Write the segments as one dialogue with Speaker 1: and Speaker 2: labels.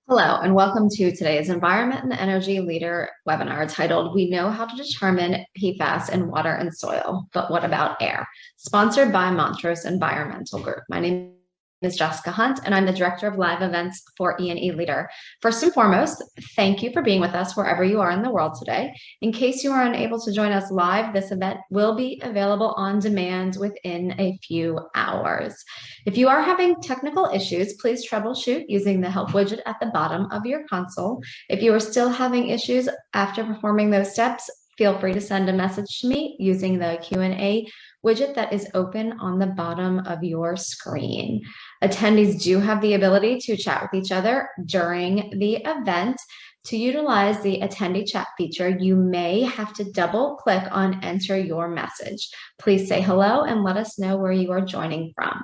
Speaker 1: Hello, and welcome to today's Environment and Energy Leader webinar titled, We Know How to Determine PFAS in Water and Soil, but What About Air? Sponsored by Montrose Environmental Group. My name is Jessica Hunt, and I'm the Director of Live Events for E&E Leader. First and foremost, thank you for being with us wherever you are in the world today. In case you are unable to join us live, this event will be available on demand within a few hours. If you are having technical issues, please troubleshoot using the help widget at the bottom of your console. If you are still having issues after performing those steps, feel free to send a message to me using the Q&A widget that is open on the bottom of your screen. Attendees do have the ability to chat with each other during the event. To utilize the attendee chat feature, you may have to double click on enter your message. Please say hello and let us know where you are joining from.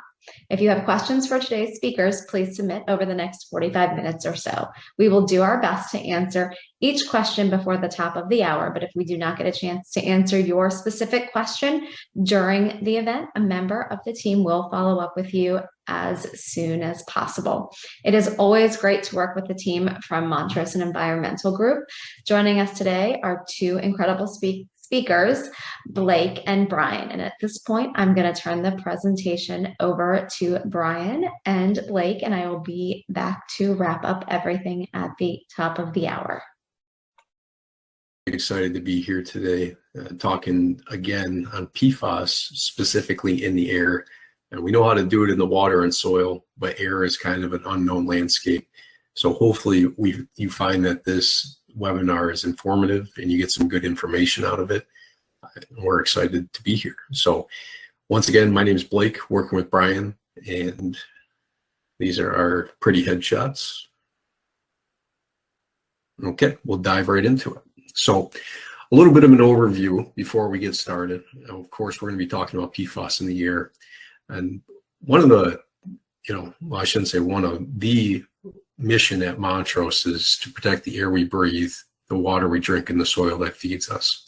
Speaker 1: If you have questions for today's speakers, please submit over the next 45 minutes or so. We will do our best to answer each question before the top of the hour, but if we do not get a chance to answer your specific question during the event, a member of the team will follow up with you as soon as possible. It is always great to work with the team from Montrose and Environmental Group. Joining us today are two incredible speakers, Blake and Brian. And at this point, I'm going to turn the presentation over to Brian and Blake, and I will be back to wrap up everything at the top of the hour.
Speaker 2: Excited to be here today talking again on PFAS, specifically in the air. And we know how to do it in the water and soil, but air is kind of an unknown landscape. So hopefully you find that this webinar is informative and you get some good information out of it. We're excited to be here. So once again, my name is Blake, working with Brian, and these are our pretty headshots. Okay, we'll dive right into it. So a little bit of an overview before we get started. Of course, we're going to be talking about PFAS in the air. And one of the, well, I shouldn't say one of the mission at Montrose is to protect the air we breathe, the water we drink, and the soil that feeds us.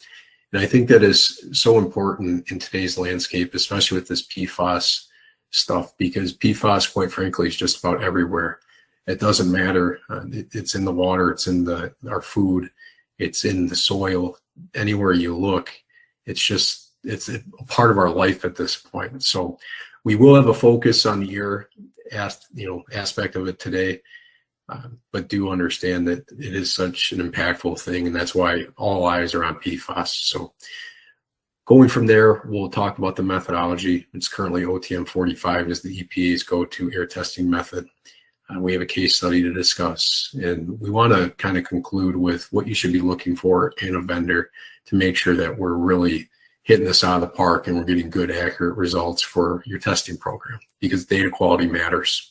Speaker 2: And I think that is so important in today's landscape, especially with this PFAS stuff, because PFAS, quite frankly, is just about everywhere. It doesn't matter. It's in the water, it's in our food, it's in the soil, anywhere you look. It's a part of our life at this point. So we will have a focus on the air aspect of it today, but do understand that it is such an impactful thing, and that's why all eyes are on PFAS. So going from there, we'll talk about the methodology. It's currently OTM 45 is the EPA's go-to air testing method. We have a case study to discuss, and we want to kind of conclude with what you should be looking for in a vendor to make sure that we're really hitting this out of the park and we're getting good, accurate results for your testing program, because data quality matters.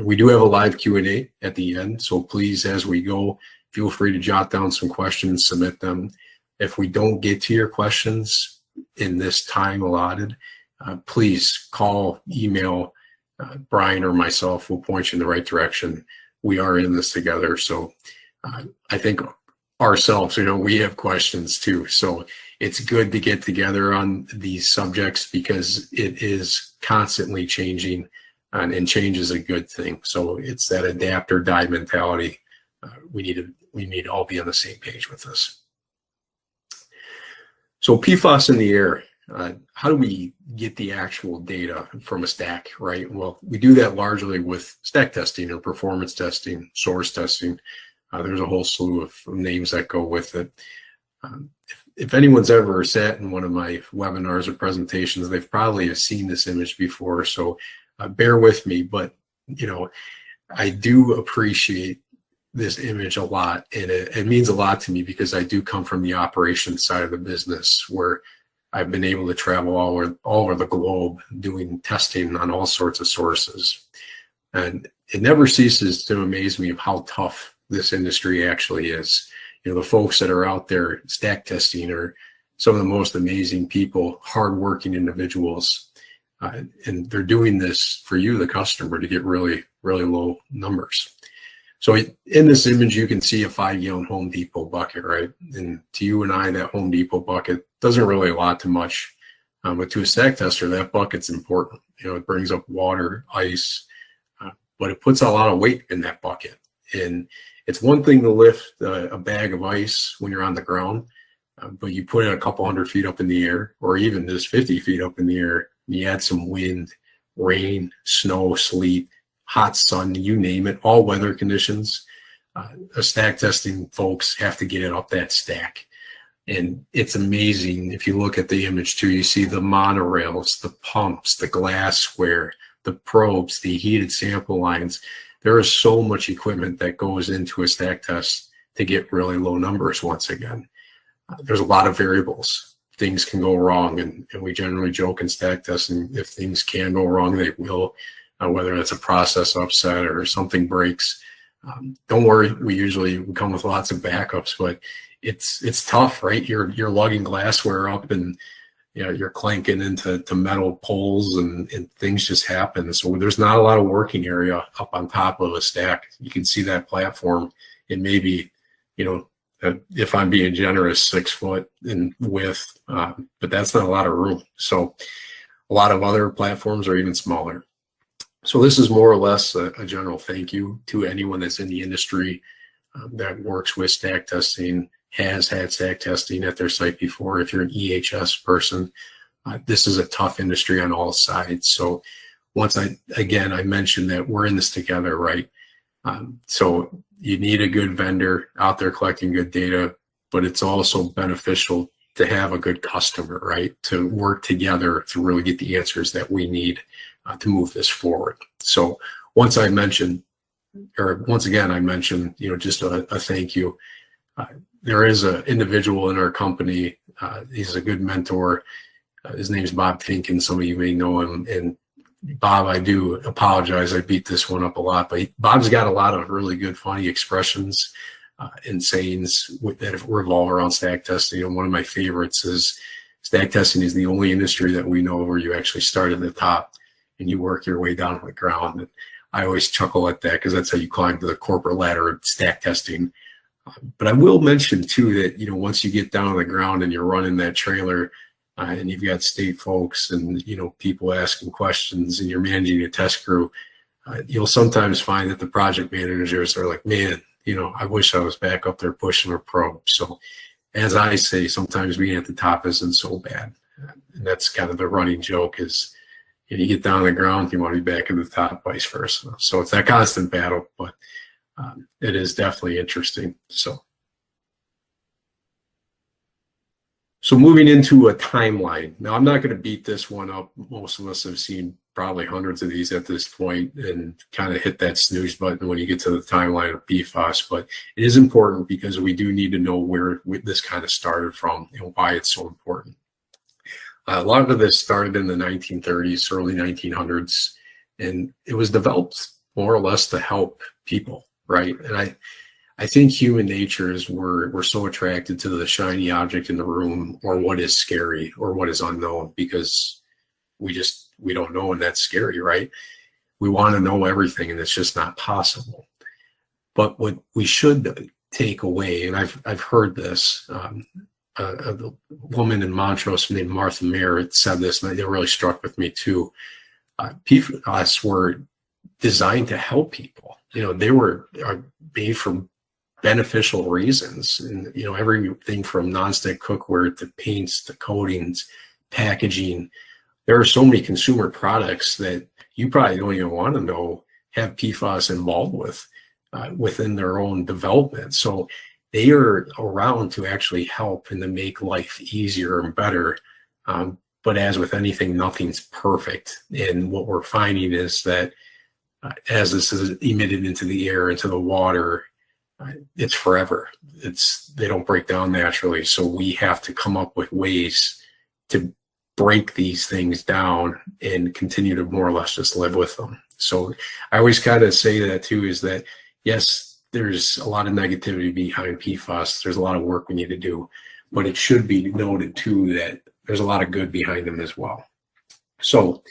Speaker 2: We do have a live Q&A at the end, so please, as we go, feel free to jot down some questions, submit them. If we don't get to your questions in this time allotted, please call, email Brian or myself. We'll point you in the right direction. We are in this together, so I think ourselves, we have questions too. So it's good to get together on these subjects because it is constantly changing, and change is a good thing. So it's that adapt or die mentality. We need to all be on the same page with this. So PFAS in the air, how do we get the actual data from a stack, right? Well, we do that largely with stack testing or performance testing, source testing. There's a whole slew of names that go with it. If anyone's ever sat in one of my webinars or presentations, they've probably seen this image before. So bear with me, but I do appreciate this image a lot, and it means a lot to me because I do come from the operations side of the business, where I've been able to travel all over the globe doing testing on all sorts of sources. And it never ceases to amaze me of how tough this industry actually is. The folks that are out there stack testing are some of the most amazing people, hardworking individuals. And they're doing this for you, the customer, to get really, really low numbers. So in this image, you can see a 5-gallon Home Depot bucket, right? And to you and I, that Home Depot bucket doesn't really allot to much. But to a stack tester, that bucket's important. It brings up water, ice, but it puts a lot of weight in that bucket. And it's one thing to lift a bag of ice when you're on the ground, but you put it a couple 100 feet up in the air, or even just 50 feet up in the air, and you add some wind, rain, snow, sleet, hot sun, you name it, all weather conditions. The stack testing folks have to get it up that stack. And it's amazing. If you look at the image too, you see the monorails, the pumps, the glassware, the probes, the heated sample lines. There is so much equipment that goes into a stack test to get really low numbers once again. There's a lot of variables. Things can go wrong, and we generally joke in stack testing, if things can go wrong, they will, whether it's a process upset or something breaks. Don't worry, we come with lots of backups, but it's tough, right? You're lugging glassware up, and you're clanking into metal poles, and things just happen. So there's not a lot of working area up on top of a stack. You can see that platform, it may be, if I'm being generous, 6 foot in width, but that's not a lot of room. So a lot of other platforms are even smaller. So this is more or less a general thank you to anyone that's in the industry that works with stack testing, has had stack testing at their site before. If you're an EHS person, this is a tough industry on all sides. So I mentioned that we're in this together, right? So you need a good vendor out there collecting good data, but it's also beneficial to have a good customer, right? To work together to really get the answers that we need to move this forward. So once again, I mentioned, just a thank you. There is an individual in our company. He's a good mentor. His name's Bob Finken. Some of you may know him. And Bob, I do apologize. I beat this one up a lot, but Bob's got a lot of really good, funny expressions and sayings that revolve around stack testing. And one of my favorites is stack testing is the only industry that we know where you actually start at the top and you work your way down to the ground. And I always chuckle at that because that's how you climb to the corporate ladder of stack testing. But I will mention too that, once you get down on the ground and you're running that trailer and you've got state folks and, people asking questions and you're managing a test crew, you'll sometimes find that the project managers are like, man, I wish I was back up there pushing a probe. So as I say, sometimes being at the top isn't so bad. And that's kind of the running joke is, you get down on the ground, you want to be back at the top, vice versa. So it's that constant battle, but it is definitely interesting. So moving into a timeline. Now, I'm not going to beat this one up. Most of us have seen probably hundreds of these at this point and kind of hit that snooze button when you get to the timeline of PFAS. But it is important because we do need to know where this kind of started from and why it's so important. A lot of this started in the 1930s, early 1900s, and it was developed more or less to help people, right? And I think human nature is we're so attracted to the shiny object in the room or what is scary or what is unknown because we don't know, and that's scary, right? We want to know everything, and it's just not possible. But what we should take away, and I've heard this, a woman in Montrose named Martha Mayer said this, and it really struck with me too. PFAS were designed to help people. They were made for beneficial reasons, and everything from nonstick cookware to paints to coatings, packaging. There are so many consumer products that you probably don't even want to know have PFAS involved within their own development. So they are around to actually help and to make life easier and better. But as with anything, nothing's perfect. And what we're finding is that as this is emitted into the air, into the water, it's forever. They don't break down naturally. So we have to come up with ways to break these things down and continue to more or less just live with them. So I always kind of say that too, is that yes, there's a lot of negativity behind PFAS. There's a lot of work we need to do, but it should be noted too that there's a lot of good behind them as well. So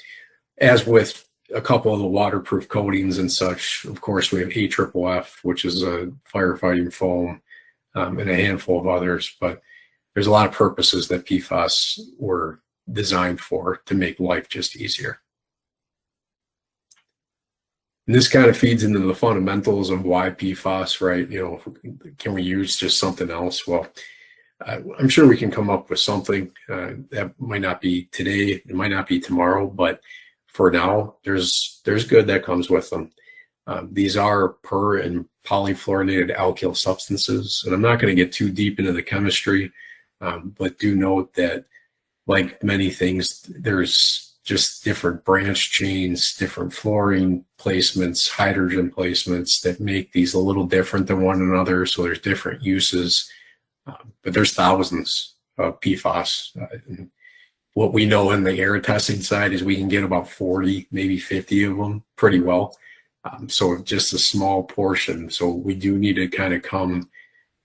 Speaker 2: as with a couple of the waterproof coatings and such, of course, we have AFFF, which is a firefighting foam, and a handful of others, but there's a lot of purposes that PFAS were designed for to make life just easier. And this kind of feeds into the fundamentals of why PFAS, right? Can we use just something else? Well, I'm sure we can come up with something that might not be today, it might not be tomorrow, but for now, there's good that comes with them. These are per and polyfluoroalkyl alkyl substances, and I'm not going to get too deep into the chemistry, but do note that, like many things, there's just different branch chains, different fluorine placements, hydrogen placements that make these a little different than one another. So there's different uses, but there's thousands of PFAS. What we know in the air testing side is we can get about 40, maybe 50 of them pretty well. So just a small portion. So we do need to kind of come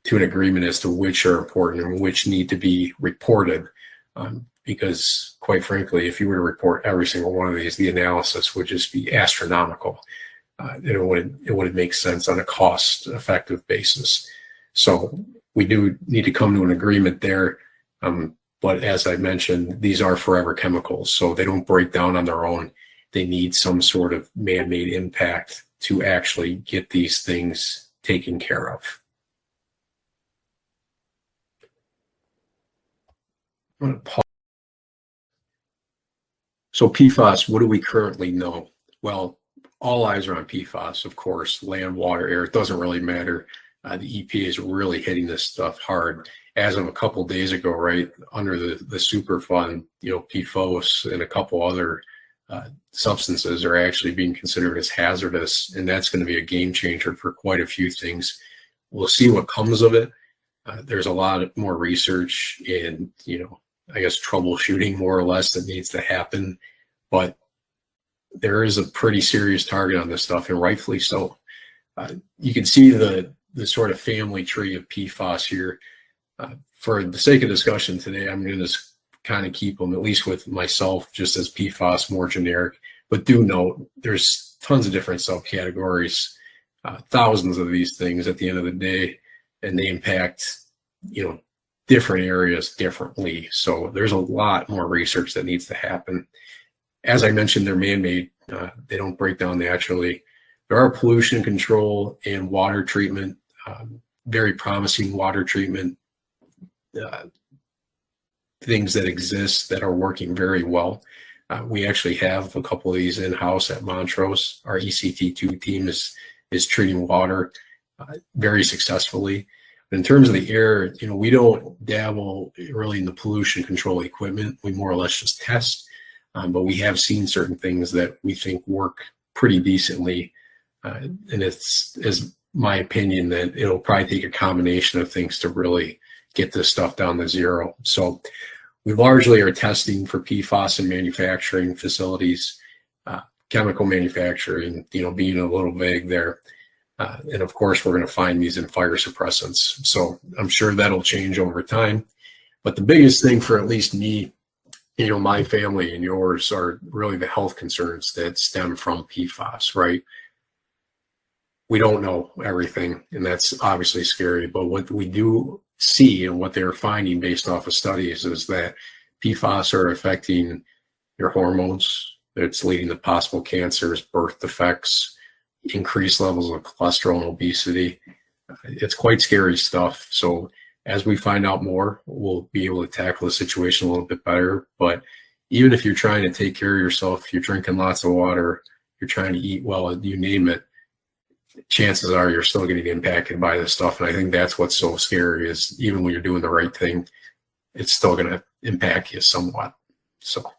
Speaker 2: to an agreement as to which are important and which need to be reported. Because quite frankly, if you were to report every single one of these, the analysis would just be astronomical. It wouldn't make sense on a cost-effective basis. So we do need to come to an agreement there. But as I mentioned, these are forever chemicals, so they don't break down on their own. They need some sort of man-made impact to actually get these things taken care of. I'm going to pause. So PFAS, what do we currently know? Well, all eyes are on PFAS, of course, land, water, air. It doesn't really matter. The EPA is really hitting this stuff hard. As of a couple of days ago, right, under the Superfund, PFOS and a couple other substances are actually being considered as hazardous, and that's going to be a game changer for quite a few things. We'll see what comes of it. There's a lot more research and, I guess troubleshooting more or less that needs to happen, but there is a pretty serious target on this stuff, and rightfully so. You can see the sort of family tree of PFAS here. For the sake of discussion today, I'm going to just kind of keep them, at least with myself, just as PFAS, more generic. But do note, there's tons of different subcategories, thousands of these things at the end of the day, and they impact, different areas differently. So there's a lot more research that needs to happen. As I mentioned, they're man-made. They don't break down naturally. There are pollution control and water treatment, very promising water treatment things that exist that are working very well. We actually have a couple of these in-house at Montrose. Our ECT2 team is treating water very successfully. In terms of the air, we don't dabble really in the pollution control equipment. We more or less just test, but we have seen certain things that we think work pretty decently. And it's my opinion that it'll probably take a combination of things to really get this stuff down to zero. So we largely are testing for PFAS in manufacturing facilities, chemical manufacturing, being a little vague there. And of course, we're going to find these in fire suppressants. So I'm sure that'll change over time. But the biggest thing for at least me, my family and yours, are really the health concerns that stem from PFAS, right? We don't know everything, and that's obviously scary. But what we do see and what they're finding based off of studies is that PFAS are affecting your hormones. It's leading to possible cancers, birth defects, increased levels of cholesterol and obesity. It's quite scary stuff. So as we find out more, we'll be able to tackle the situation a little bit better. But even if you're trying to take care of yourself, you're drinking lots of water, you're trying to eat well, you name it, chances are you're still getting impacted by this stuff. And I think that's what's so scary, is even when you're doing the right thing, it's still going to impact you somewhat. So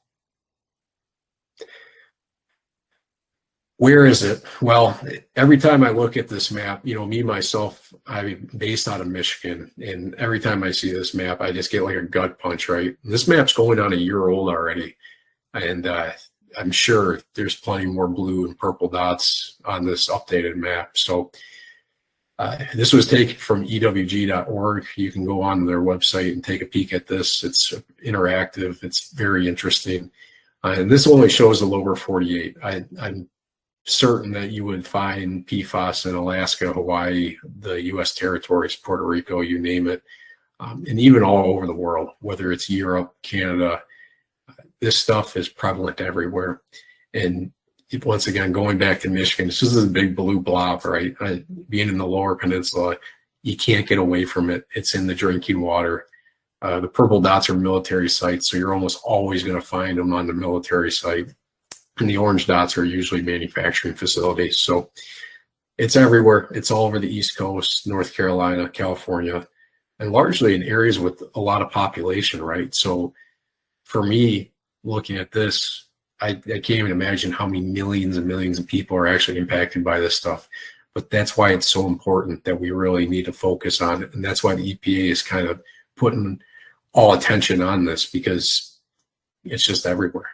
Speaker 2: where is it? Well, every time I look at this map, me, myself, I'm based out of Michigan. And every time I see this map, I just get like a gut punch, right? This map's going on a year old already. And I'm sure there's plenty more blue and purple dots on this updated map. So this was taken from ewg.org. You can go on their website and take a peek at this. It's interactive. It's very interesting. And this only shows the lower 48. I'm certain that you would find PFAS in Alaska, Hawaii, the U.S. territories, Puerto Rico, you name it, and even all over the world, whether it's Europe, Canada. This stuff is prevalent everywhere. And once again, going back to Michigan, it's just this big blue blob, right? Being in the lower peninsula, you can't get away from it. It's in the drinking water. The purple dots are military sites, so you're almost always going to find them on the military site. And the orange dots are usually manufacturing facilities. So it's everywhere. It's all over the East Coast, North Carolina, California, and largely in areas with a lot of population, right? So for me, looking at this, I can't even imagine how many millions and millions of people are actually impacted by this stuff. But that's why it's so important that we really need to focus on it. And that's why the EPA is kind of putting all attention on this, because it's just everywhere.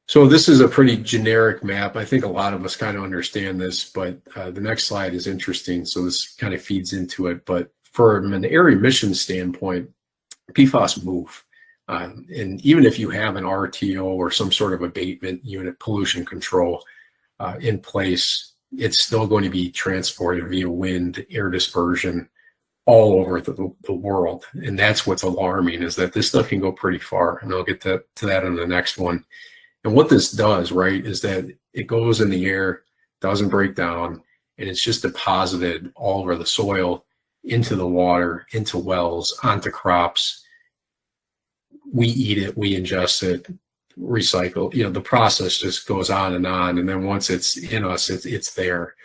Speaker 2: So this is a pretty generic map. I think a lot of us kind of understand this, but the next slide is interesting. So this kind of feeds into it. But from an air emission standpoint, PFAS move. And even if you have an RTO or some sort of abatement unit, pollution control in place, it's still going to be transported via wind, air dispersion all over the world. And that's what's alarming, is that this stuff can go pretty far. And I'll get to that on the next one. And what this does, right, is that it goes in the air, doesn't break down, and it's just deposited all over the soil, into the water, into wells, onto crops. We eat it, we ingest it, recycle. You know, the process just goes on. And then once it's in us, it's there.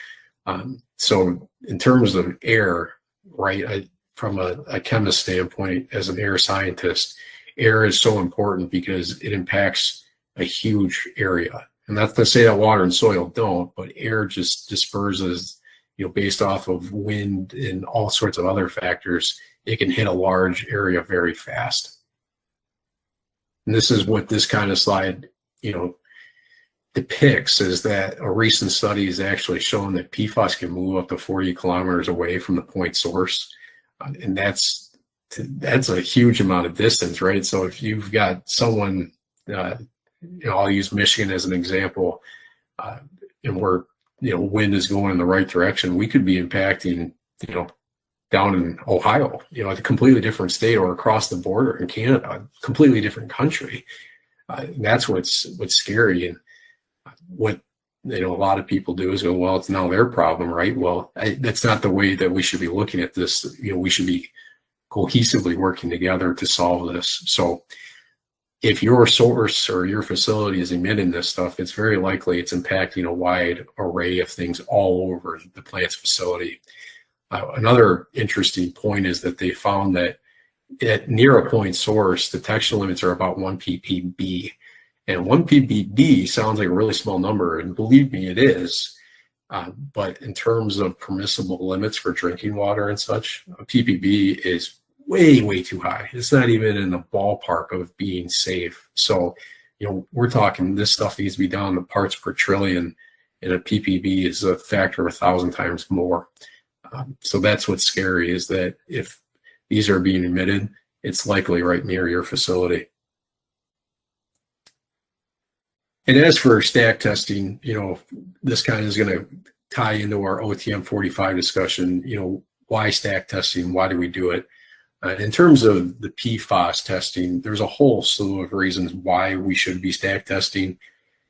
Speaker 2: So in terms of air, right, from a chemist standpoint, as an air scientist, air is so important because it impacts a huge area. And not to say that water and soil don't, but air just disperses, you know, based off of wind and all sorts of other factors. It can hit a large area very fast. And this is what this kind of slide, you know, depicts, is that a recent study has actually shown that PFAS can move up to 40 kilometers away from the point source. And that's a huge amount of distance, right? So if you've got someone, you know, I'll use Michigan as an example, and where, you know, wind is going in the right direction, we could be impacting, you know, down in Ohio, you know, a completely different state, or across the border in Canada, a completely different country. That's what's scary. And what, you know, a lot of people do is go, well, it's now their problem, right? Well, that's not the way that we should be looking at this. You know, we should be cohesively working together to solve this. So if your source or your facility is emitting this stuff, it's very likely it's impacting a wide array of things all over the plant's facility. Another interesting point is that they found that at near a point source, detection limits are about 1 ppb. And 1 ppb sounds like a really small number, and believe me, it is. But in terms of permissible limits for drinking water and such, a ppb is way, way too high. It's not even in the ballpark of being safe. So, you know, we're talking this stuff needs to be down to parts per trillion, and a ppb is a factor of 1,000 times more. So that's what's scary, is that if these are being emitted, it's likely right near your facility. And as for stack testing, you know, this kind of is going to tie into our OTM 45 discussion. You know, why stack testing? Why do we do it? In terms of the PFAS testing, there's a whole slew of reasons why we should be stack testing.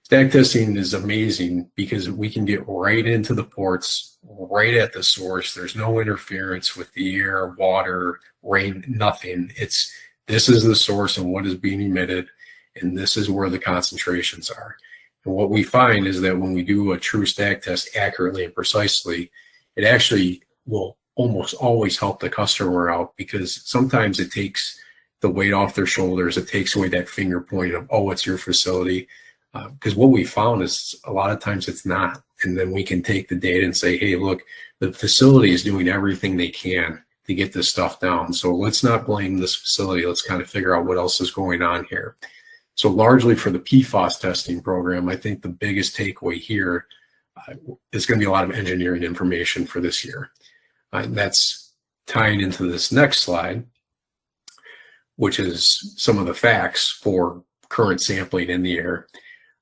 Speaker 2: Stack testing is amazing because we can get right into the ports, right at the source. There's no interference with the air, water, rain, nothing. This is the source and what is being emitted, and this is where the concentrations are. And what we find is that when we do a true stack test accurately and precisely, it actually will almost always help the customer out, because sometimes it takes the weight off their shoulders. It takes away that finger point of, oh, it's your facility. Because what we found is a lot of times it's not. And then we can take the data and say, hey, look, the facility is doing everything they can to get this stuff down. So let's not blame this facility. Let's kind of figure out what else is going on here. So largely for the PFAS testing program, I think the biggest takeaway here is going to be a lot of engineering information for this year. And that's tying into this next slide, which is some of the facts for current sampling in the air.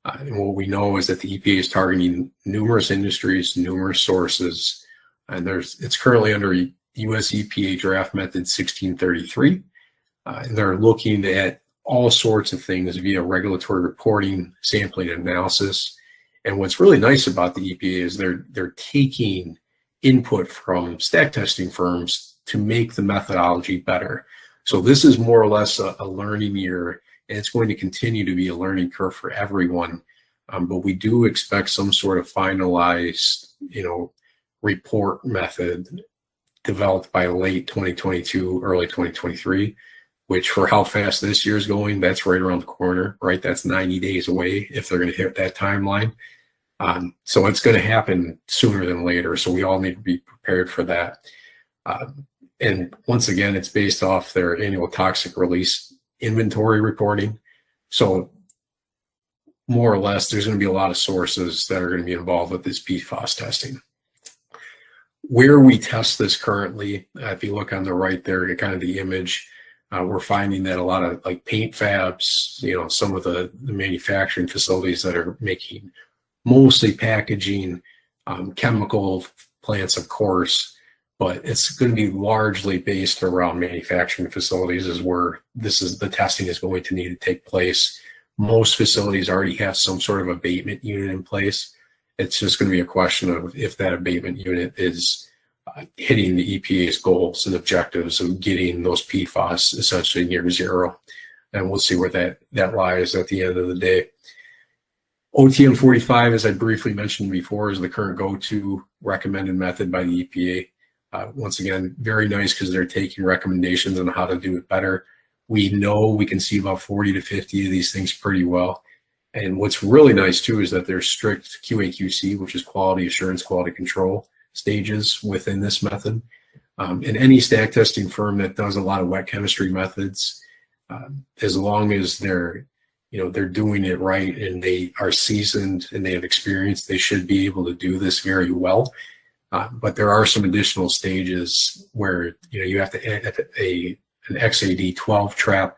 Speaker 2: And what we know is that the EPA is targeting numerous industries, numerous sources, and it's currently under US EPA draft method 1633. And they're looking at all sorts of things via regulatory reporting, sampling, and analysis. And what's really nice about the EPA is they're taking input from stack testing firms to make the methodology better. So this is more or less a learning year, and it's going to continue to be a learning curve for everyone. But we do expect some sort of finalized, report method developed by late 2022, early 2023, which for how fast this year is going, that's right around the corner, right? That's 90 days away if they're going to hit that timeline. So it's going to happen sooner than later. So we all need to be prepared for that. And once again, it's based off their annual toxic release inventory reporting. So more or less, there's going to be a lot of sources that are going to be involved with this PFAS testing. Where we test this currently, if you look on the right there, kind of the image, we're finding that a lot of like paint fabs, some of the manufacturing facilities that are making mostly packaging, chemical plants, of course, but it's going to be largely based around manufacturing facilities is where the testing is going to need to take place. Most facilities already have some sort of abatement unit in place. It's just going to be a question of if that abatement unit is hitting the EPA's goals and objectives of getting those PFAS essentially near zero. And we'll see where that lies at the end of the day. OTM 45, as I briefly mentioned before, is the current go-to recommended method by the EPA. Once again, very nice because they're taking recommendations on how to do it better. We know we can see about 40 to 50 of these things pretty well. And what's really nice too is that there's strict QA/QC, which is quality assurance, quality control stages within this method. And any stack testing firm that does a lot of wet chemistry methods, as long as they're doing it right and they are seasoned and they have experience, they should be able to do this very well. But there are some additional stages where you have to add an XAD12 trap.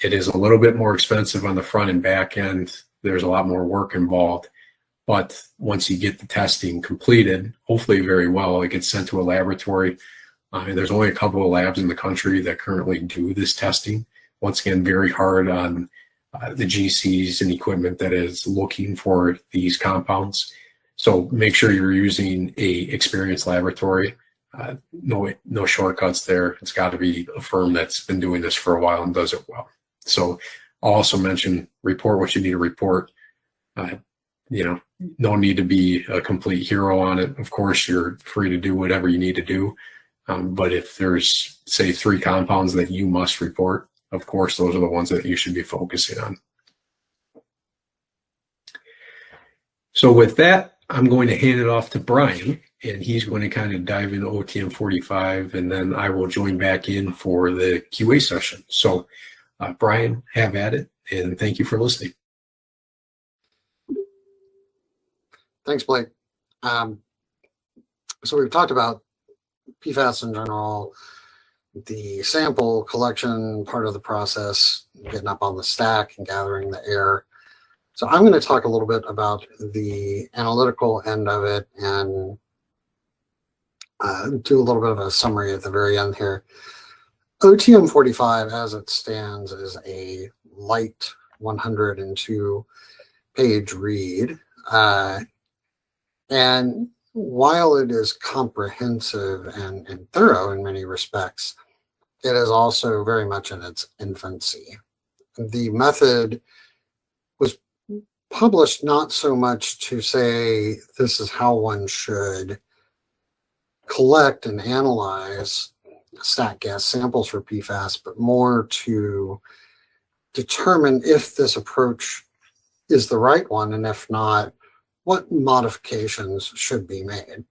Speaker 2: It is a little bit more expensive on the front and back end. There's a lot more work involved. But once you get the testing completed, hopefully very well, it gets sent to a laboratory. And there's only a couple of labs in the country that currently do this testing. Once again, very hard on the GCs and equipment that is looking for these compounds. So make sure you're using a experienced laboratory. No shortcuts there. It's got to be a firm that's been doing this for a while and does it well. So I'll also mention report what you need to report. No need to be a complete hero on it. Of course, you're free to do whatever you need to do. But if there's, say, 3 compounds that you must report, of course, those are the ones that you should be focusing on. So with that, I'm going to hand it off to Brian, and he's going to kind of dive into OTM 45, and then I will join back in for the QA session. So Brian, have at it, and thank you for listening.
Speaker 3: Thanks, Blake. So we've talked about PFAS in general, the sample collection part of the process, getting up on the stack and gathering the air. So I'm going to talk a little bit about the analytical end of it and do a little bit of a summary at the very end here. OTM 45 as it stands is a light 102-page read. And while it is comprehensive and thorough in many respects, it is also very much in its infancy. The method was published not so much to say this is how one should collect and analyze stack gas samples for PFAS, but more to determine if this approach is the right one, and if not, what modifications should be made.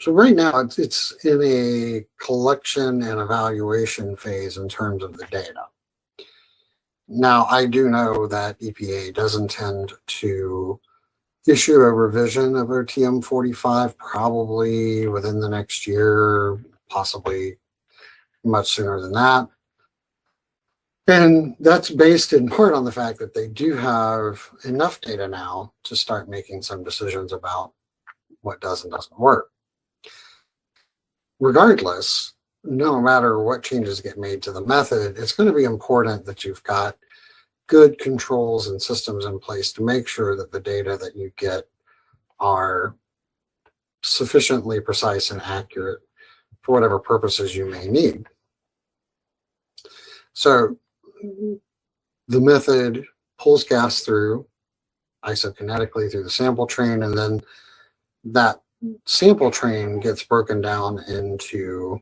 Speaker 3: So right now it's in a collection and evaluation phase in terms of the data. Now, I do know that EPA does intend to issue a revision of OTM 45 probably within the next year, possibly much sooner than that. And that's based in part on the fact that they do have enough data now to start making some decisions about what does and doesn't work. Regardless, no matter what changes get made to the method, it's going to be important that you've got good controls and systems in place to make sure that the data that you get are sufficiently precise and accurate for whatever purposes you may need. So the method pulls gas through isokinetically through the sample train, and then that sample train gets broken down into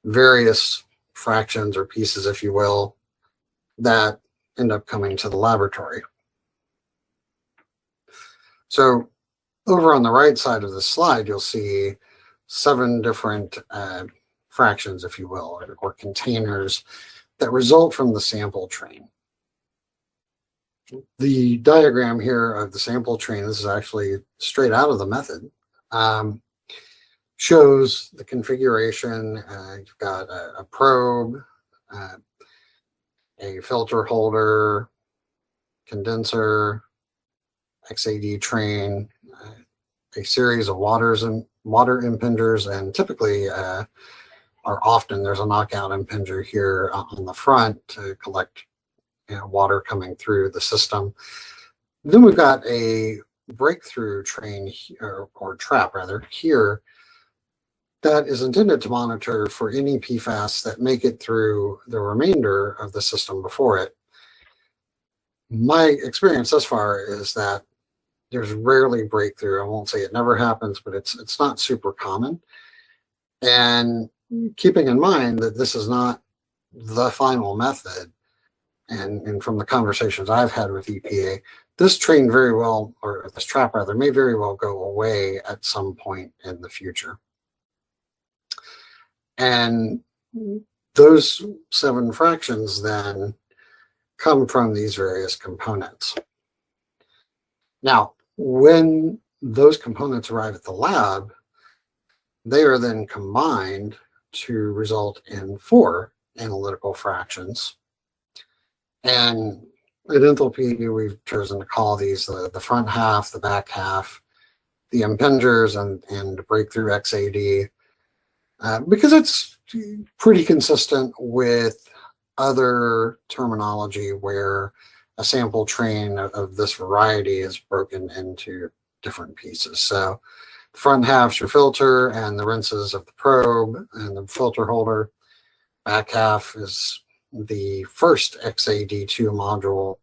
Speaker 3: various fractions or pieces, if you will, that end up coming to the laboratory. So over on the right side of the slide, you'll see 7 different fractions, if you will, or containers that result from the sample train. The diagram here of the sample train, this is actually straight out of the method, shows the configuration. You've got a probe, a filter holder, condenser, XAD train, a series of water impingers, and typically or often there's a knockout impinger here on the front to collect water coming through the system. Then we've got a breakthrough train or trap rather here that is intended to monitor for any PFAS that make it through the remainder of the system before it. My experience thus far is that there's rarely breakthrough. I won't say it never happens, but it's not super common. And keeping in mind that this is not the final method, and from the conversations I've had with EPA, this train very well, or this trap rather, may very well go away at some point in the future. And those 7 fractions then come from these various components. Now, when those components arrive at the lab, they are then combined to result in 4 analytical fractions. And at Enthalpy, we've chosen to call these the front half, the back half, the impingers, and breakthrough XAD, because it's pretty consistent with other terminology where a sample train of this variety is broken into different pieces. So the front half's your filter and the rinses of the probe and the filter holder. Back half is the first XAD2 module,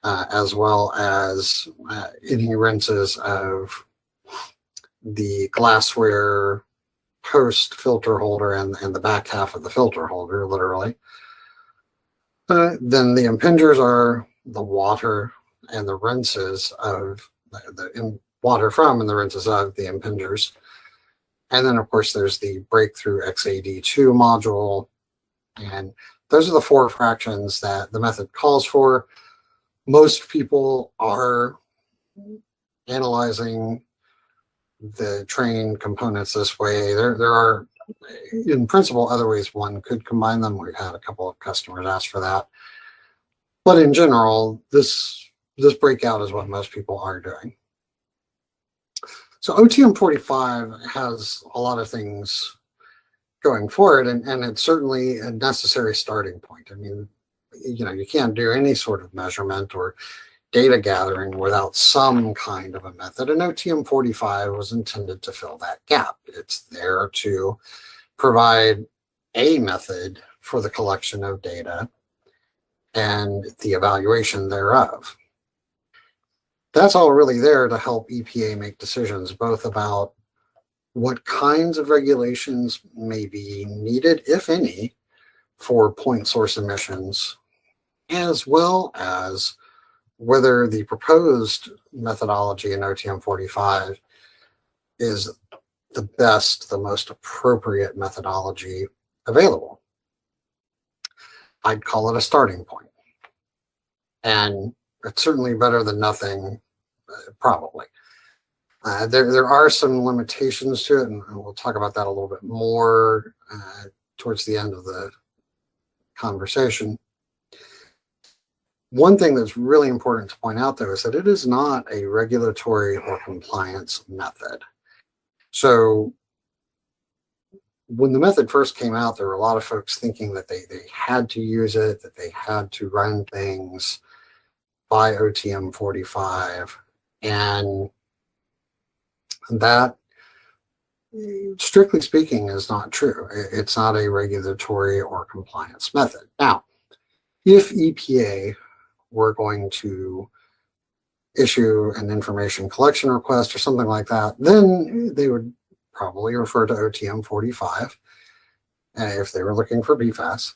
Speaker 3: as well as any rinses of the glassware post filter holder and the back half of the filter holder, literally. Then the impingers are the water and the rinses of the water from and the rinses of the impingers. And then, of course, there's the breakthrough XAD2 module. And those are the 4 fractions that the method calls for. Most people are analyzing the train components this way. There are, in principle, other ways one could combine them. We've had a couple of customers ask for that. But in general, this breakout is what most people are doing. So OTM45 has a lot of things going for it, and it's certainly a necessary starting point. I mean, you can't do any sort of measurement or data gathering without some kind of a method, and OTM45 was intended to fill that gap. It's there to provide a method for the collection of data and the evaluation thereof. That's all really there to help EPA make decisions, both about what kinds of regulations may be needed, if any, for point source emissions, as well as whether the proposed methodology in OTM45 is the best, the most appropriate methodology available. I'd call it a starting point. And it's certainly better than nothing, probably. There are some limitations to it, and we'll talk about that a little bit more towards the end of the conversation. One thing that's really important to point out, though, is that it is not a regulatory or compliance method. So when the method first came out, there were a lot of folks thinking that they had to use it, that they had to run things by OTM 45. And that, strictly speaking, is not true. It's not a regulatory or compliance method. Now, if EPA were going to issue an information collection request or something like that, then they would probably refer to OTM 45 if they were looking for PFAS.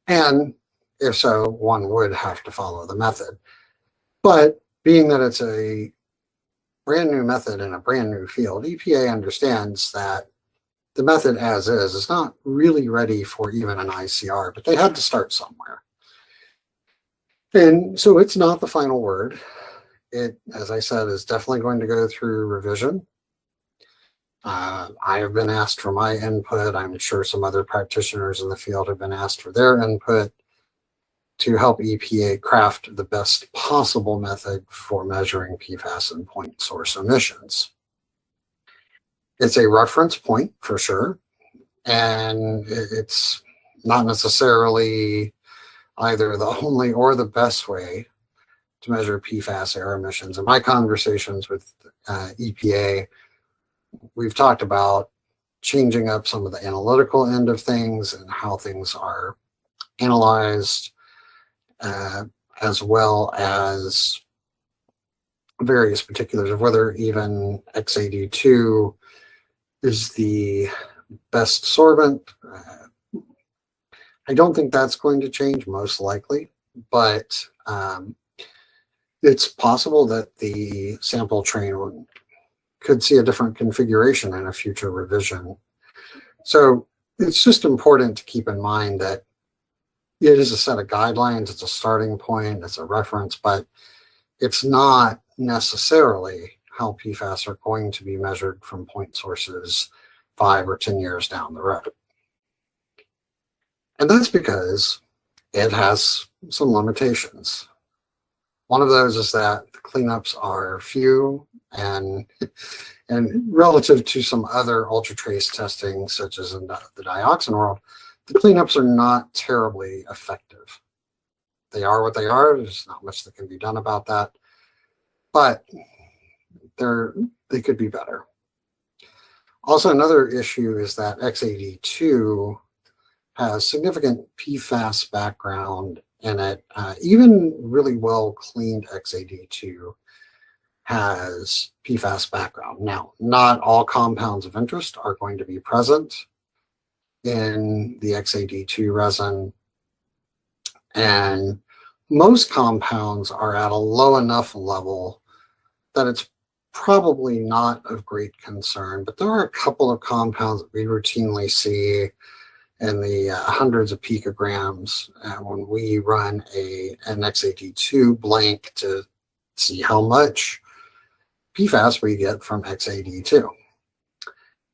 Speaker 3: And if so, one would have to follow the method. But being that it's a brand new method in a brand new field, EPA understands that the method as is not really ready for even an ICR, but they had to start somewhere. And so it's not the final word. It, as I said, is definitely going to go through revision. I have been asked for my input. I'm sure some other practitioners in the field have been asked for their input to help EPA craft the best possible method for measuring PFAS and point source emissions. It's a reference point for sure, and it's not necessarily either the only or the best way to measure PFAS air emissions. In my conversations with EPA, we've talked about changing up some of the analytical end of things and how things are analyzed, as well as various particulars of whether even XAD2 is the best sorbent. I don't think that's going to change, most likely, but it's possible that the sample train could see a different configuration in a future revision. So it's just important to keep in mind that it is a set of guidelines, it's a starting point, it's a reference, but it's not necessarily how PFAS are going to be measured from point sources 5 or 10 years down the road. And that's because it has some limitations. One of those is that the cleanups are few and relative to some other ultratrace testing, such as in the dioxin world, the cleanups are not terribly effective. They are what they are. There's not much that can be done about that, but they could be better. Also, another issue is that XAD2 has significant PFAS background in it. Even really well cleaned XAD2 has PFAS background. Now, not all compounds of interest are going to be present in the XAD2 resin, and most compounds are at a low enough level that it's probably not of great concern, but there are a couple of compounds that we routinely see in the hundreds of picograms when we run an XAD2 blank to see how much PFAS we get from XAD2.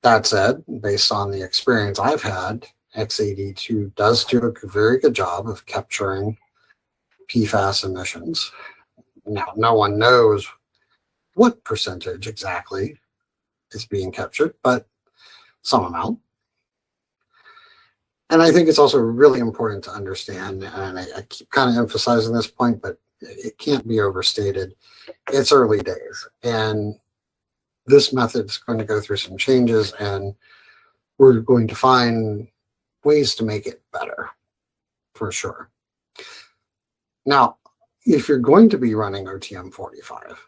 Speaker 3: That said, based on the experience I've had, XAD2 does do a very good job of capturing PFAS emissions. Now, no one knows what percentage exactly is being captured, but some amount. And I think it's also really important to understand, and I keep kind of emphasizing this point, but it can't be overstated. It's early days, and this method is going to go through some changes, and we're going to find ways to make it better, for sure. Now, if you're going to be running OTM 45,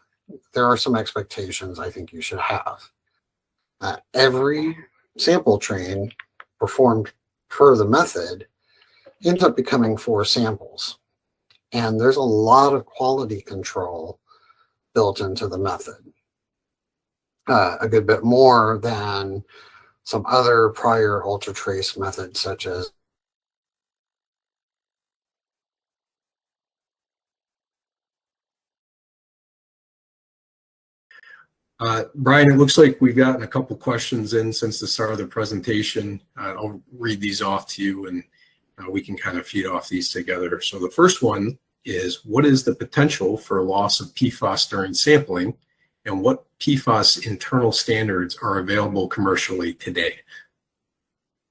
Speaker 3: there are some expectations I think you should have. Every sample train performed per the method ends up becoming 4 samples. And there's a lot of quality control built into the method. A good bit more than some other prior ultratrace methods, such as
Speaker 2: Brian, it looks like we've gotten a couple questions in since the start of the presentation. I'll read these off to you, and we can kind of feed off these together. So the first one is, what is the potential for loss of PFAS during sampling, and what PFAS internal standards are available commercially today?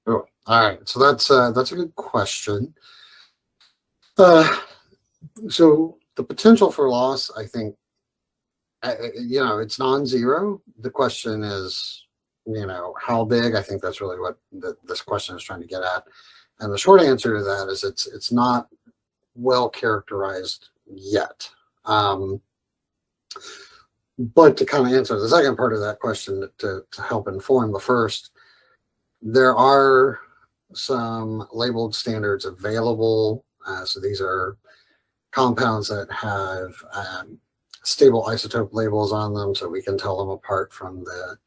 Speaker 3: Oh, all right. So that's a good question. So the potential for loss, I think, it's non-zero. The question is, how big? I think that's really what this question is trying to get at. And the short answer to that is it's not well characterized yet. But to kind of answer the second part of that question, to help inform the first, there are some labeled standards available. So these are compounds that have stable isotope labels on them, so we can tell them apart from the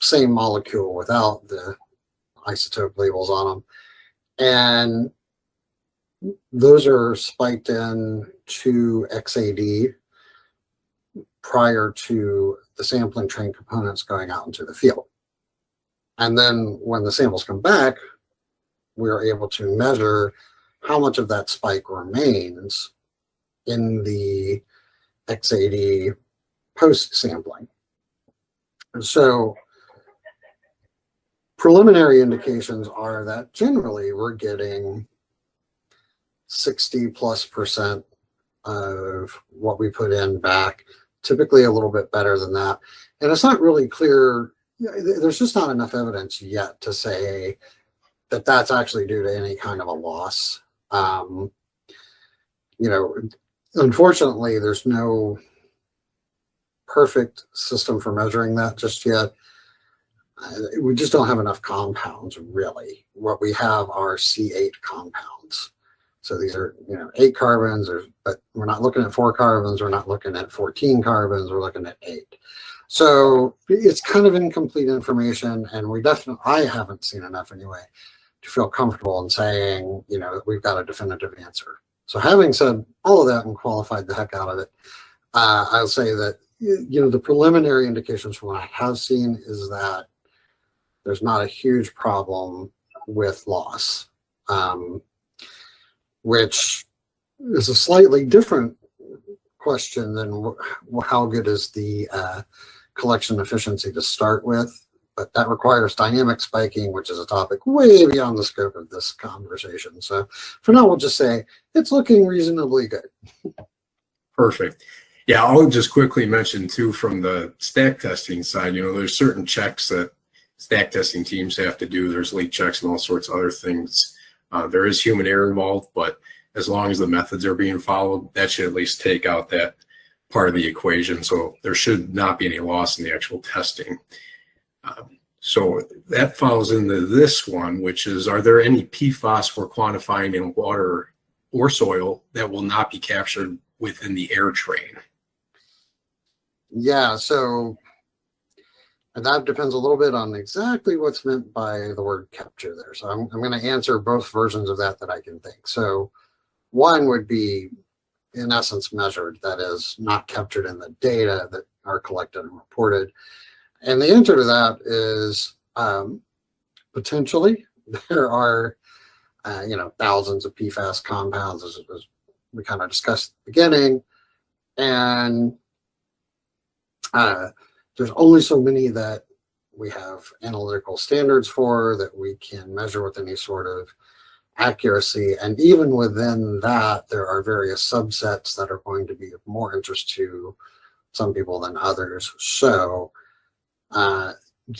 Speaker 3: same molecule without the isotope labels on them. And those are spiked in to XAD prior to the sampling train components going out into the field. And then when the samples come back, we're able to measure how much of that spike remains in the XAD post-sampling. So preliminary indications are that generally we're getting 60+% of what we put in back, typically a little bit better than that. And it's not really clear, there's just not enough evidence yet to say that that's actually due to any kind of a loss. Unfortunately, there's no perfect system for measuring that just yet. We just don't have enough compounds, really. What we have are C8 compounds. So these are, 8 carbons, but we're not looking at 4 carbons. We're not looking at 14 carbons. We're looking at 8. So it's kind of incomplete information, and I haven't seen enough anyway to feel comfortable in saying, that we've got a definitive answer. So having said all of that and qualified the heck out of it, I'll say that, the preliminary indications from what I have seen is that there's not a huge problem with loss, which is a slightly different question than how good is the collection efficiency to start with. But that requires dynamic spiking, which is a topic way beyond the scope of this conversation. So for now, we'll just say it's looking reasonably good.
Speaker 2: Perfect. Yeah, I'll just quickly mention too, from the stack testing side, there's certain checks that stack testing teams have to do. There's leak checks and all sorts of other things. There is human error involved, but as long as the methods are being followed, that should at least take out that part of the equation. So there should not be any loss in the actual testing. So that falls into this one, which is, are there any PFAS we're quantifying in water or soil that will not be captured within the air train?
Speaker 3: Yeah, so that depends a little bit on exactly what's meant by the word capture there. So I'm going to answer both versions of that I can think. So one would be, in essence, measured, that is not captured in the data that are collected and reported. And the answer to that is potentially. There are, thousands of PFAS compounds, as we kind of discussed at the beginning. And there's only so many that we have analytical standards for that we can measure with any sort of accuracy. And even within that, there are various subsets that are going to be of more interest to some people than others. So,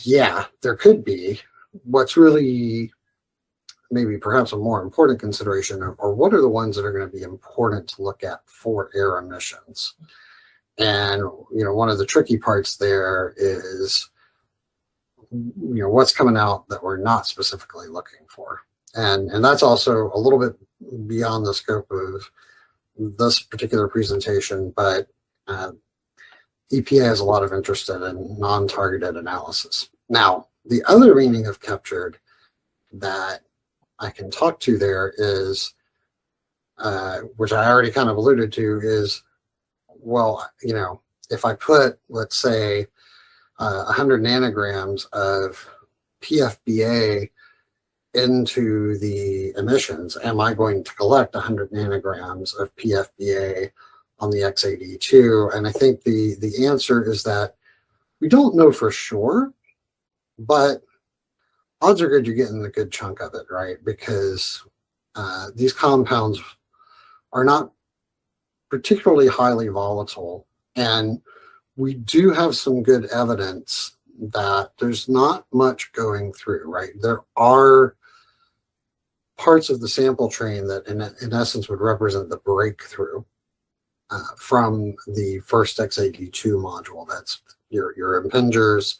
Speaker 3: yeah, there could be. What's really maybe perhaps a more important consideration, or what are the ones that are going to be important to look at for air emissions? And, one of the tricky parts there is, what's coming out that we're not specifically looking for. And that's also a little bit beyond the scope of this particular presentation, but EPA has a lot of interest in non-targeted analysis. Now, the other meaning of captured that I can talk to there is, which I already kind of alluded to, is, well, if I put, let's say, 100 nanograms of PFBA into the emissions, am I going to collect 100 nanograms of PFBA on the XAD2? And I think the answer is that we don't know for sure, but odds are good you're getting a good chunk of it, right? Because these compounds are not particularly highly volatile. And we do have some good evidence that there's not much going through, right? There are parts of the sample train that in essence would represent the breakthrough from the first XAD2 module. That's your impingers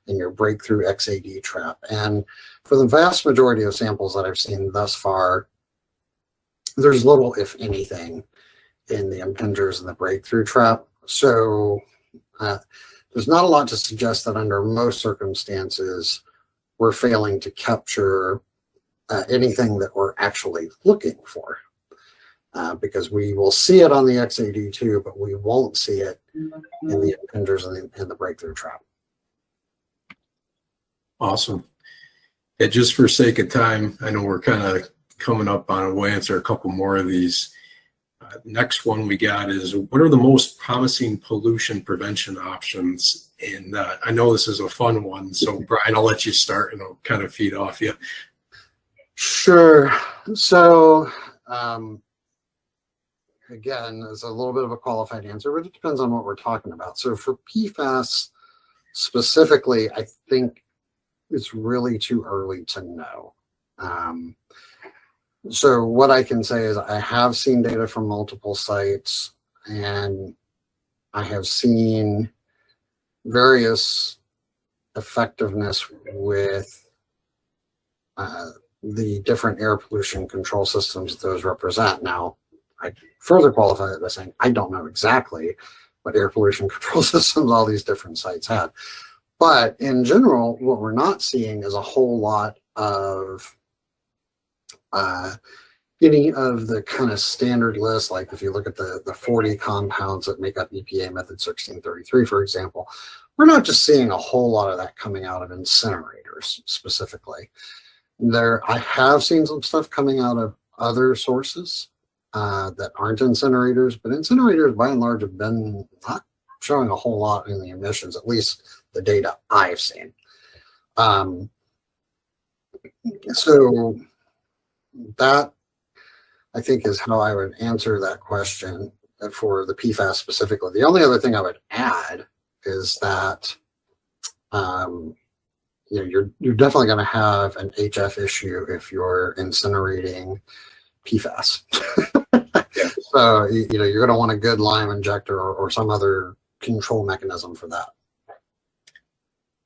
Speaker 3: and your breakthrough XAD trap. And for the vast majority of samples that I've seen thus far, there's little, if anything, in the impingers and the breakthrough trap. So there's not a lot to suggest that under most circumstances, we're failing to capture anything that we're actually looking for. Because we will see it on the XAD2, but we won't see it in the impingers and the breakthrough trap.
Speaker 2: Awesome. And just for sake of time, I know we're kind of coming up on it. We'll answer a couple more of these. Next one we got is, what are the most promising pollution prevention options? And I know this is a fun one, so Brian, I'll let you start and I'll kind of feed off you.
Speaker 3: Sure. So again, it's a little bit of a qualified answer, but it depends on what we're talking about. So for PFAS specifically, I think it's really too early to know. So what I can say is I have seen data from multiple sites, and I have seen various effectiveness with the different air pollution control systems that those represent. Now, I further qualify it by saying I don't know exactly what air pollution control systems all these different sites had. But in general, what we're not seeing is a whole lot of any of the kind of standard list. Like if you look at the 40 compounds that make up EPA method 1633, for example, we're not just seeing a whole lot of that coming out of incinerators specifically. I have seen some stuff coming out of other sources that aren't incinerators, but incinerators by and large have been not showing a whole lot in the emissions, at least the data I've seen. So that, I think, is how I would answer that question for the PFAS specifically. The only other thing I would add is that you're definitely going to have an HF issue if you're incinerating PFAS.
Speaker 2: Yeah.
Speaker 3: So you're going to want a good lime injector or some other control mechanism for that.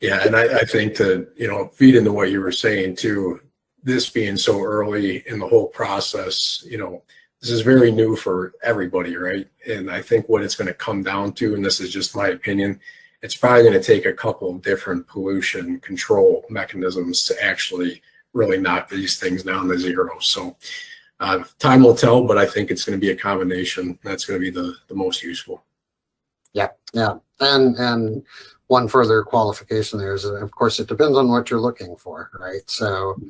Speaker 2: Yeah, and I think to feed into what you were saying too, this being so early in the whole process, this is very new for everybody, right? And I think what it's going to come down to, and this is just my opinion, it's probably going to take a couple of different pollution control mechanisms to actually really knock these things down to zero. So time will tell, but I think it's going to be a combination that's going to be the most useful.
Speaker 3: Yeah. And one further qualification there is, of course, it depends on what you're looking for, right? So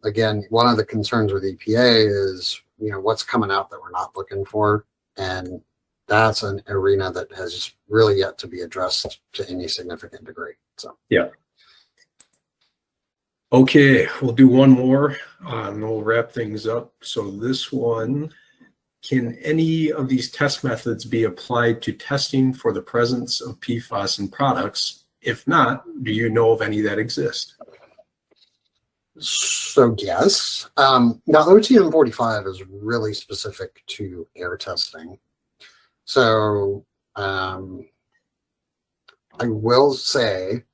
Speaker 3: again, one of the concerns with EPA is, what's coming out that we're not looking for. And that's an arena that has really yet to be addressed to any significant degree. So,
Speaker 2: yeah. Okay, we'll do one more and we'll wrap things up. So this one, can any of these test methods be applied to testing for the presence of PFAS in products? If not, do you know of any that exist?
Speaker 3: So yes. Now OTM45 is really specific to air testing. So I will say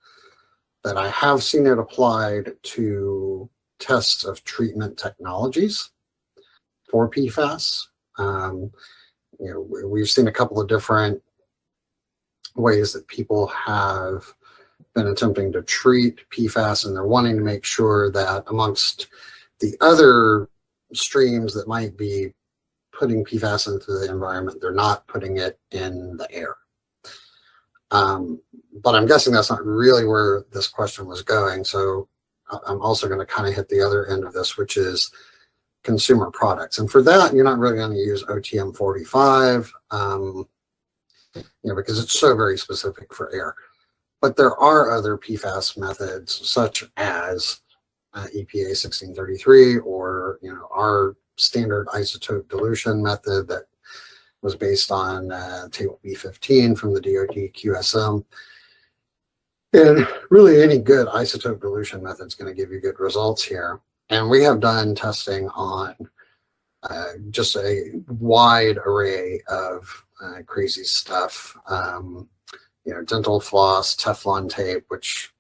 Speaker 3: that I have seen it applied to tests of treatment technologies for PFAS. We've seen a couple of different ways that people have been attempting to treat PFAS, and they're wanting to make sure that amongst the other streams that might be putting PFAS into the environment, they're not putting it in the air. But I'm guessing that's not really where this question was going. So I'm also going to kind of hit the other end of this, which is consumer products. And for that, you're not really going to use OTM45, because it's so very specific for air. But there are other PFAS methods, such as EPA 1633, or our standard isotope dilution method that was based on table B15 from the DoD QSM. And really, any good isotope dilution method is going to give you good results here. And we have done testing on just a wide array of crazy stuff. Dental floss, Teflon tape, which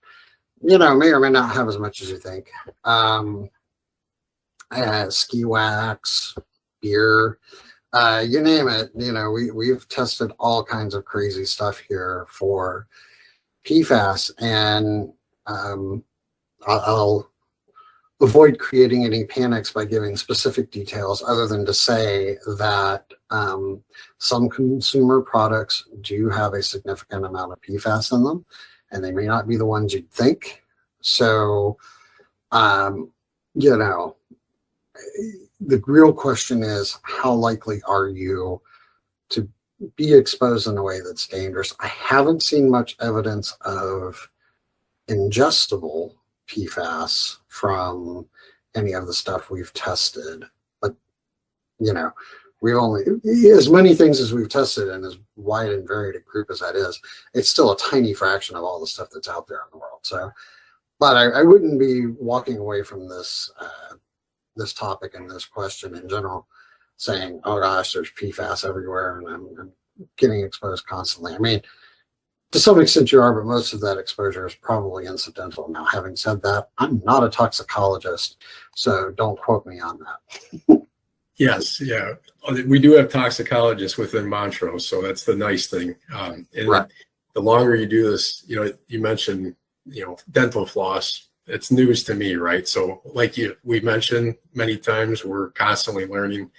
Speaker 3: may or may not have as much as you think. Ski wax, beer, you name it. We've tested all kinds of crazy stuff here for PFAS, and I'll avoid creating any panics by giving specific details, other than to say that some consumer products do have a significant amount of PFAS in them, and they may not be the ones you'd think. So, the real question is, how likely are you to be exposed in a way that's dangerous? I haven't seen much evidence of ingestible PFAS from any of the stuff we've tested, but we've only, as many things as we've tested and as wide and varied a group as that is, it's still a tiny fraction of all the stuff that's out there in the world. So, but I wouldn't be walking away from this this topic and this question in general saying, oh gosh, there's PFAS everywhere and I'm getting exposed constantly. I mean, to some extent you are, but most of that exposure is probably incidental. Now, having said that, I'm not a toxicologist, so don't quote me on that.
Speaker 2: Yes, yeah. We do have toxicologists within Montrose, so that's the nice thing. And
Speaker 3: right.
Speaker 2: The longer you do this, you mentioned, dental floss. It's news to me, right? So like we mentioned many times, we're constantly learning,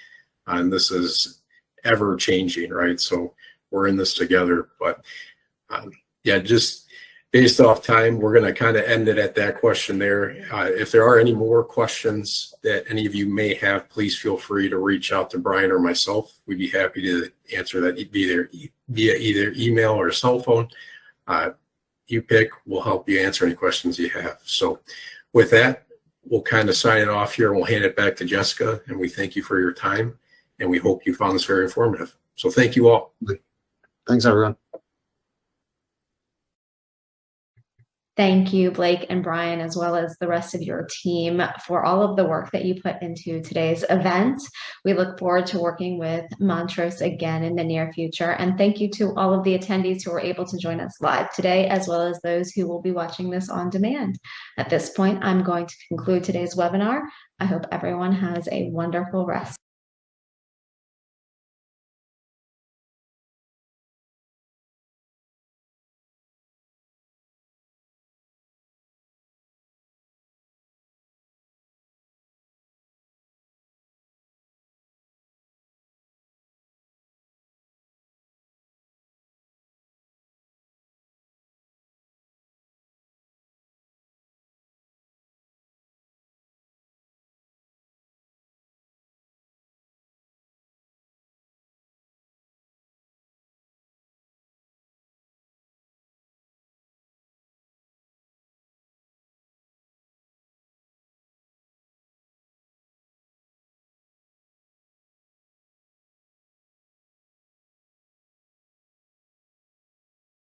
Speaker 2: and this is ever changing, right? So we're in this together. But just based off time, we're going to kind of end it at that question there. If there are any more questions that any of you may have, please feel free to reach out to Brian or myself. We'd be happy to answer that via either email or cell phone. You pick, we'll help you answer any questions you have. So with that, we'll kind of sign it off here and we'll hand it back to Jessica. And we thank you for your time, and we hope you found this very informative. So thank you all.
Speaker 3: Thanks, everyone.
Speaker 1: Thank you, Blake and Brian, as well as the rest of your team, for all of the work that you put into today's event. We look forward to working with Montrose again in the near future. And thank you to all of the attendees who were able to join us live today, as well as those who will be watching this on demand. At this point, I'm going to conclude today's webinar. I hope everyone has a wonderful rest.